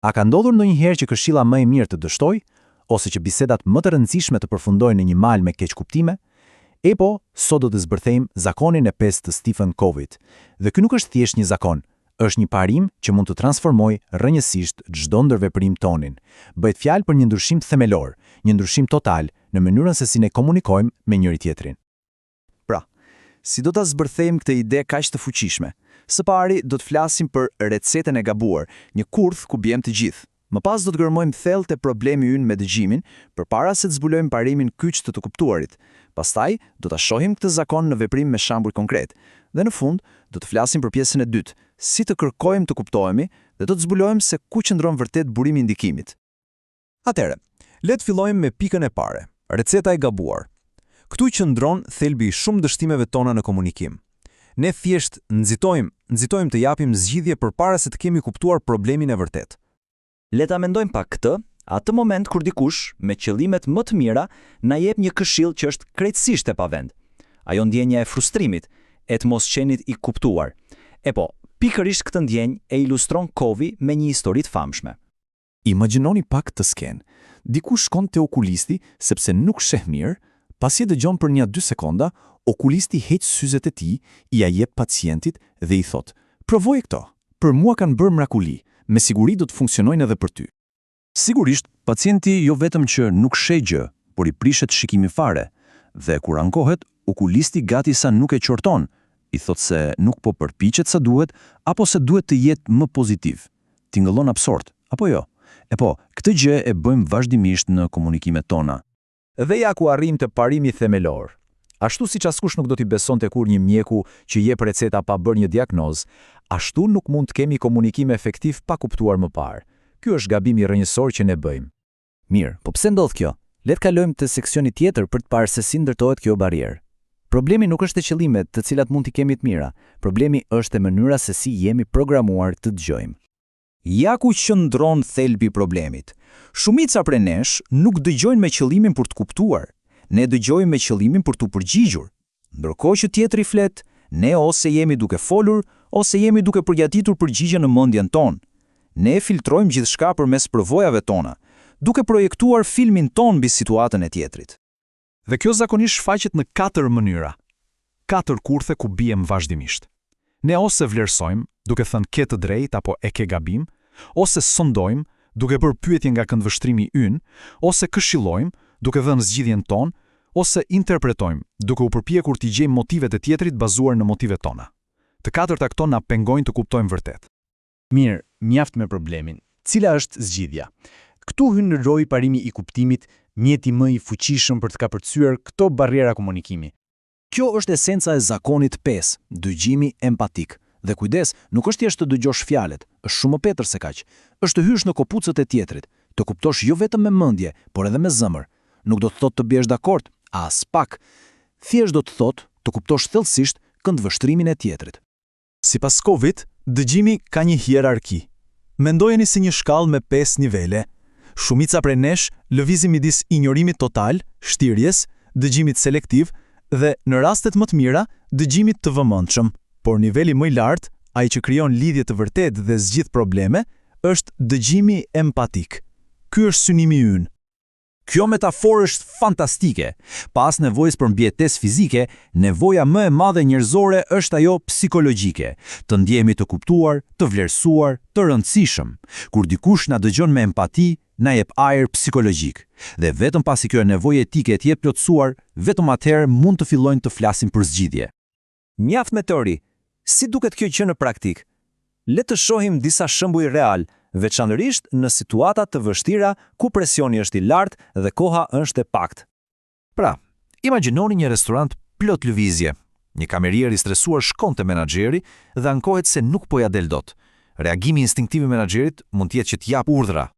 A ka ndodhur ndonjëherë që këshilla më e mirë të dështoj, ose që bisedat më të rëndësishme të përfundojnë në një mal me keq kuptime? E po, sot do të zbërthejmë zakonin e 5 të Stephen Coveyt. Dhe ky nuk është thjesht një zakon, është një parim që mund të transformojë rrënjësisht çdo ndërveprim tonin. Bëhet fjalë për një ndryshim themelor, një ndryshim total në mënyrën se si ne komunikojmë me njëri tjetrin. Pra, si do ta zbërthejmë këtë ide kaq të fuqishme? Së pari do të flasim për recetën e gabuar, një kurth ku bjem të gjithë. Më pas do të gërmojmë thellë te problemi ynë me dëgjimin, përpara se të zbulojmë parimin kyç të kuptuarit. Pastaj do ta shohim këtë zakon në veprim me shembuj konkret. Dhe në fund do të flasim për pjesën e dytë, si të kërkojmë të kuptohemi dhe do të zbulojmë se ku qëndron vërtet burimi i ndikimit. Atëherë, le të fillojmë me pikën e parë, receta e gabuar. Këtu qëndron thelbi i shumë dështimeve tona në komunikim. Ne thjesht nxitojmë të japim zgjidhje përpara se të kemi kuptuar problemin e vërtet. Le ta mendojmë pak këtë, atë moment kur dikush, me qëllimet më të mira, na jep një këshill që është krejtësisht e pavend. Ajo ndjenja e frustrimit, e të mosqenit i kuptuar. E po, pikërisht këtë ndjenjë e ilustron Covey me një histori të famshme. Imagjinoni pak të skenë. Dikush shkon te okulisti sepse nuk sheh mirë, pasi e dëgjon për 1-2 sekonda, okulisti heq syzet e tij, i ia jep pacientit dhe i thot: "Provoje këto. Për mua kanë bërë mrekulli. Me siguri do të funksionojnë edhe për ty." Sigurisht, pacienti jo vetëm që nuk sheh gjë, por i prishet shikimi fare, dhe kur ankohet, okulisti gati sa nuk e qorton, i thot se nuk po përpiqet sa duhet, apo se duhet të jetë më pozitiv. Tingëllon absurd, apo jo? E po, këtë gjë e bëjmë vazhdimisht në komunikimet tona. Dhe ja ku arrim të parimi themelor. Ashtu siç askush nuk do t'i besonte kur një mjeku që jep receta pa bërë një diagnozë, ashtu nuk mund të kemi komunikim efektiv pa kuptuar më parë. Ky është gabimi rrënjësor që ne bëjmë. Mirë, po pse ndodh kjo? Le të kalojmë te seksioni tjetër për të parë se si ndërtohet kjo barrierë. Problemi nuk është te qëllimet, të cilat mund t'i kemi të mira. Problemi është te mënyra se si jemi programuar të dëgjojmë. Ja ku qëndron thelbi i problemit. Shumica prej nesh nuk dëgjojnë me qëllimin për të kuptuar. Ne dëgjojmë me qëllimin për të përgjigjur. Ndërkohë që tjetri flet, ne ose jemi duke folur, ose jemi duke përgatitur përgjigje në mendjen tonë. Ne filtrojmë gjithçka përmes përvojave tona, duke projektuar filmin ton mbi situatën e tjetrit. Dhe kjo zakonisht shfaqet në 4 mënyra. 4 kurthe ku bijem vazhdimisht. Ne ose vlerësojmë, duke thënë ke të drejtë apo e ke gabim, ose sondojmë, duke bërë pyetje nga këndvështrimi ynë, ose këshillojmë, duke dhënë zgjidhjen tonë, ose interpretojmë, duke u përpjekur t'i gjejmë motivet e tjetrit bazuar në motivet tona. Të 4 këto na pengojnë të kuptojmë vërtet. Mirë, mjaft me problemin. Cila është zgjidhja? Këtu hyn në rojë parimi i kuptimit, mjeti më i fuqishëm për të kapërcyer këto barriera komunikimi. Kjo është esenca e zakonit 5, dëgjimi empatik. Dhe kujdes, nuk është thjesht të dëgjosh fjalët, është shumë më petër se kaq. Është të hysh në kopucët e tjetrit, të kuptosh jo vetëm me mendje, por edhe me zemër. Nuk do të thotë të biesh dakord, as pak. Thjesht do të thotë të kuptosh thellësisht këndvështrimin e tjetrit. Sipas Coveyt, dëgjimi ka një hierarki. Mendojeni si një shkallë me 5 nivele. Shumica prej nesh lëvizim midis injorimit total, shtirjes, dëgjimit selektiv dhe në rastet më të mira, dëgjimit të vëmendshëm. Por niveli më i lartë, ai që krijon lidhje të vërtetë dhe zgjidh probleme, është dëgjimi empatik. Ky është synimi ynë. Kjo metaforë është fantastike. Pas nevojës për mbijetesë fizike, nevoja më e madhe njerëzore është ajo psikologjike, të ndjehemi të kuptuar, të vlerësuar, të rëndësishëm. Kur dikush na dëgjon me empati, na jep ajër psikologjik. Dhe vetëm pasi kjo nevojë etike të jetë plotësuar, vetëm atëherë mund të fillojnë të flasim për zgjidhje. Mjaft me teori. Si duket kjo gjë në praktik? Le të shohim disa shembuj real, veçanërisht në situata të vështira ku presioni është i lartë dhe koha është e paktë. Pra, imagjinoni një restorant plot lëvizje. Një kamerier i stresuar shkon te menaxheri dhe ankohet se nuk po ja del dot. Reagimi instinktiv i menaxherit mund të jetë që të jap urdhra.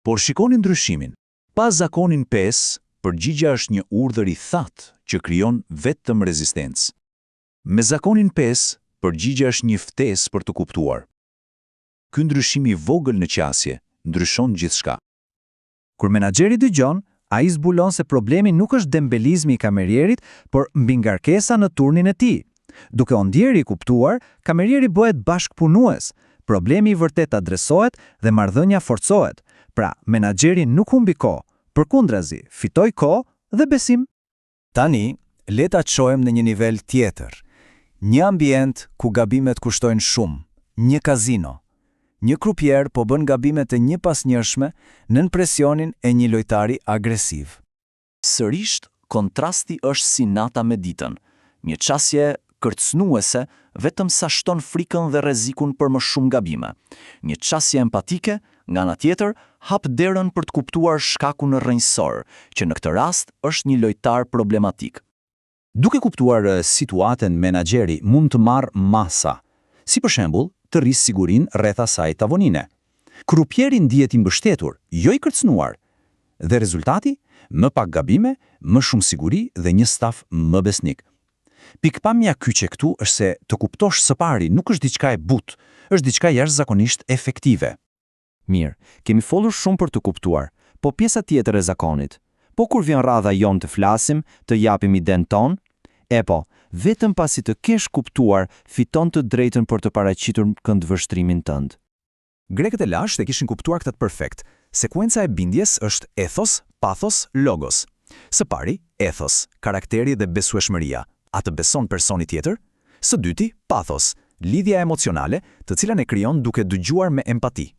Por shikoni ndryshimin. Pas zakonin 5, përgjigjja është një urdhër i thatë që krijon vetëm rezistencë. Me zakonin 5, përgjigjja është një ftesë për të kuptuar. Ky ndryshim i vogël në qasje ndryshon gjithçka. Kur menaxheri dëgjon, ai zbulon se problemi nuk është dembelizmi i kamerierit, por mbingarkesa në turnin e tij. Duke u ndjerë i kuptuar, kamerieri bëhet bashkëpunues, problemi i vërtet adresohet dhe marrëdhënia forcohet. Pra, menaxheri nuk humbi kohë, përkundrazi, fitoi kohë dhe besim. Tani, le ta çojmë në një nivel tjetër. Një ambient ku gabimet kushtojnë shumë, një kazino. Një krupier po bën gabime të njëpasnjëshme nën presionin e një lojtari agresiv. Sërish, kontrasti është si nata me ditën, një qasje kërcënuese vetëm sa shton frikën dhe rrezikun për më shumë gabime. Një qasje empatike, nga ana tjetër, hap derën për të kuptuar shkakun rrënjësor, që në këtë rast është një lojtar problematik. Duke kuptuar situatën, menaxheri mund të marrë masa, si për shembull, të rrisë sigurinë rreth asaj tavonine. Krupieri ndihet i mbështetur, jo i kërcënuar. Dhe rezultati, më pak gabime, më shumë siguri dhe një staf më besnik. Pikpamja kyçe këtu është se të kuptosh së pari nuk është diçka e butë, është diçka jashtëzakonisht efektive. Mirë, kemi folur shumë për të kuptuar, po pjesa tjetër e zakonit. Po kur vjen radha jon të flasim, të japim iden ton, vetëm pasi të kesh kuptuar, fiton të drejtën për të paraqitur këndvështrimin tënd. Grekët e lashtë e kishin kuptuar këtë perfekt. Sekuenca e bindjes është ethos, pathos, logos. Së pari, ethos, karakteri dhe besueshmëria. A të beson personi tjetër? Së dyti, pathos, lidhja emocionale, të cilën e krijon duke dëgjuar me empati.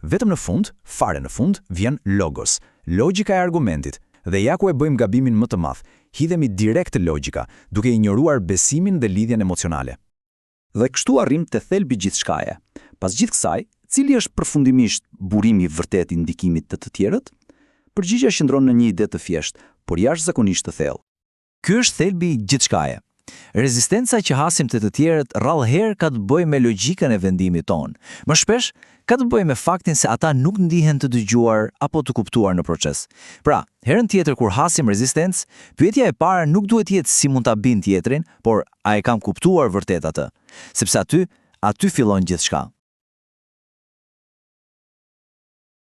Vetëm në fund, fare në fund, vjen logos, logjika e argumentit. Dhe ja ku e bëjmë gabimin më të madh, hidhemi direkt te logjika, duke injoruar besimin dhe lidhjen emocionale. Dhe kështu arrim te thelbi gjithçkaje. Pas gjithë kësaj, cili është përfundimisht burimi i vërtet i ndikimit të tjerët? Përgjigjja qëndron në një ide të thjeshtë, por jashtëzakonisht të thellë. Ky është thelbi i gjithçkaje. Rezistenca që hasim të tjerët rrallëherë ka të bëjë me logjikën e vendimit tonë. Më shpesh ka të bëjë me faktin se ata nuk ndihen të dëgjuar apo të kuptuar në proces. Pra, herën tjetër kur hasim rezistencë, pyetja e parë nuk duhet jetë si mund ta bind tjetrin, por a e kam kuptuar vërtet atë? Sepse aty fillon gjithçka.